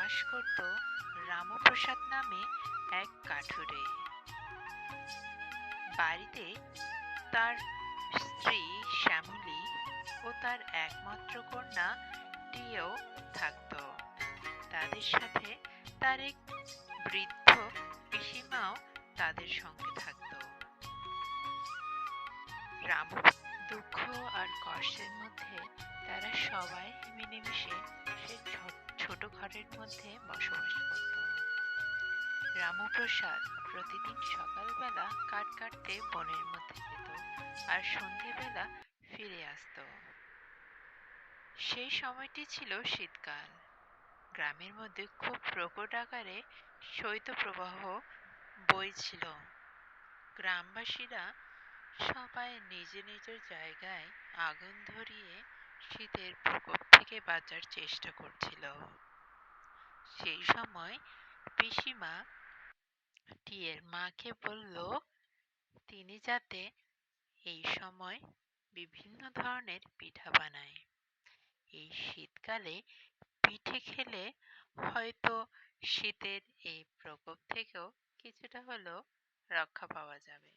বাস করত রামপ্রসাদ নামে এক কাঠুরে। বাড়িতে তার স্ত্রী শ্যামলী ও তার একমাত্র কন্যা টিয়েও থাকত। তাদের সাথে তার এক বৃদ্ধ পিসিমাও তাদের সঙ্গে থাকত। রামু দুঃখ আর কষ্টের মধ্যে তারা সবাই মিলেমিশে সে ছোট ঘরের মধ্যে বসবাস করত। রামপ্রসাদ প্রতিদিন সকালবেলা কাঠ কাটতে বনের মধ্যে যেত আর সন্ধেবেলা ফিরে আসত। সেই সময়টি ছিল শীতকাল। গ্রামের মধ্যে খুব প্রকট আকারে শৈত্যপ্রবাহ বইছিল। গ্রামবাসীরা সবাই নিজ নিজের জায়গায় আগুন ধরিয়ে শীতের প্রকোপ থেকে বাঁচার চেষ্টা করছিল। সেই সময় পিসিমা টিয়ের মাকে বলল তিনি যাতে এই সময় বিভিন্ন ধরনের পিঠা বানায়। এই শীতকালে পিঠে খেলে হয়তো শীতের এই প্রকোপ থেকেও কিছুটা হলেও রক্ষা পাওয়া যাবে।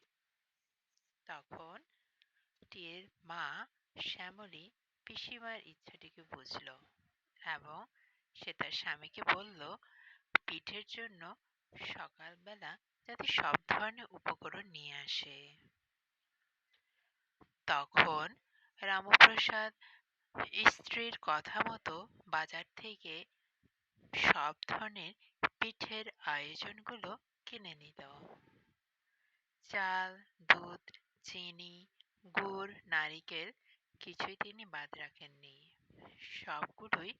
তখন টিয়ের মা শ্যামলী পিসিমার ইচ্ছাটিকে বুঝল এবং সে তার স্বামীকে বলল পিঠের জন্য সকালবেলা যাতে সব ধরনের উপকরণ নিয়ে আসে। তখন রামপ্রসাদ স্ত্রীর কথা মতো বাজার থেকে সব ধরনের পিঠের আয়োজনগুলো কিনে নিল। চাল, দুধ, চিনি, গুড়, নারিকেল কিছুই তিনি বাদ রাখেননি। সবগুলোই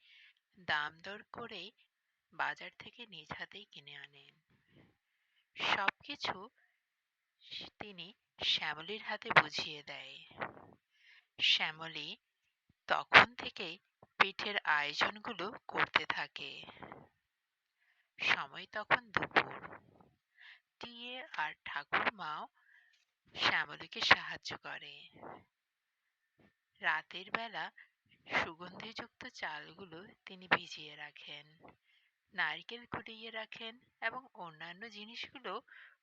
দাম দর করে বাজার থেকে নিজ হাতেই কিনে আনেন। সবকিছু তিনি শ্যামলীর হাতে বুঝিয়ে দেয়। শ্যামলী তখন থেকেই পিঠের আয়োজনগুলো করতে থাকে। সময় তখন দুপুর। টিয়ে আর ঠাকুরমাও শ্যামলীকে সাহায্য করে। রাতের বেলা সুগন্ধিযুক্ত চালগুলো তিনি ভিজিয়ে রাখেন, নারকেল কুড়িয়ে রাখেন এবং অন্যান্য জিনিসগুলো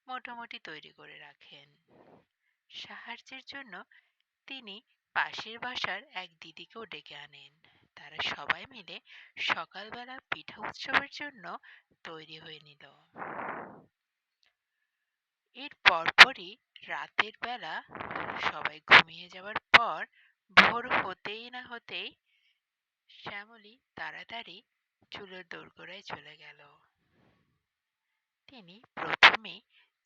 মোটামুটি তৈরি করে রাখেন। সাহায্যের জন্য তিনি পাশের বাসার এক দিদিকেও ডেকে আনেন। তারা সবাই মিলে সকালবেলা পিঠা উৎসবের জন্য তৈরি হয়ে নিল। এর পরপরই রাতের বেলা সবাই ঘুমিয়ে যাওয়ার পর ভোর হতেই না হতেই শ্যামলী তাড়াতাড়ি চুলোর দোরগোড়ায় চলে গেল। তিনি প্রথমে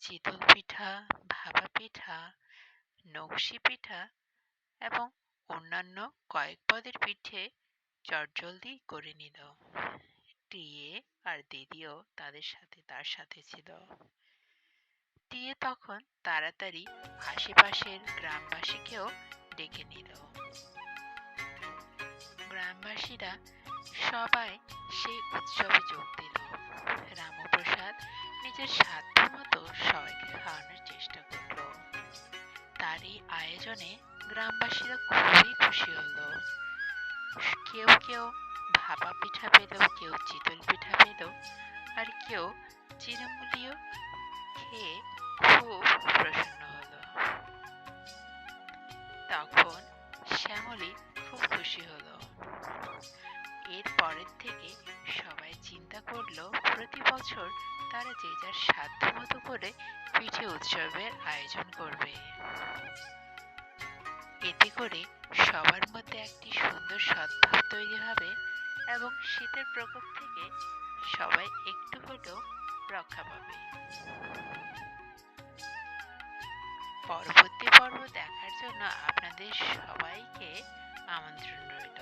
চিতল পিঠা, ভাপা পিঠা, নকশি পিঠা এবং অন্যান্য কয়েক পদের পিঠে চটজলদি করে নিল। টিয়ে আর দিদিও তার সাথে ছিল। টিয়ে তখন তাড়াতাড়ি আশেপাশের গ্রামবাসীকেও ডেকে নিল। গ্রামবাসীরা সবাই সেই উৎসবে যোগ দিল। রামপ্রসাদ নিজের সাধ্য মতো সবাইকে খাওয়ানোর চেষ্টা করল। তার এই আয়োজনে গ্রামবাসীরা খুবই খুশি হলো। কেউ কেউ ভাপা পিঠা পেল, কেউ চিতল পিঠা পেল, আর কেউ চিরমুলিও খেয়ে খুব প্রসন্ন হলো। তখন শ্যামলী খুব খুশি হলো। এর পরের থেকে সবাই চিন্তা করলো প্রতি বছর তারা যে যার সাধ্য মতো করে পিঠে উৎসবের আয়োজন করবে। এতে করে সবার মধ্যে একটি সুন্দর সদ্ভাব তৈরি হবে এবং শীতের প্রকোপ থেকে সবাই একটু হলেও রক্ষা পাবে। পরবর্তী পর্ব দেখার জন্য আপনাদের সবাইকে আমন্ত্রণ রইল।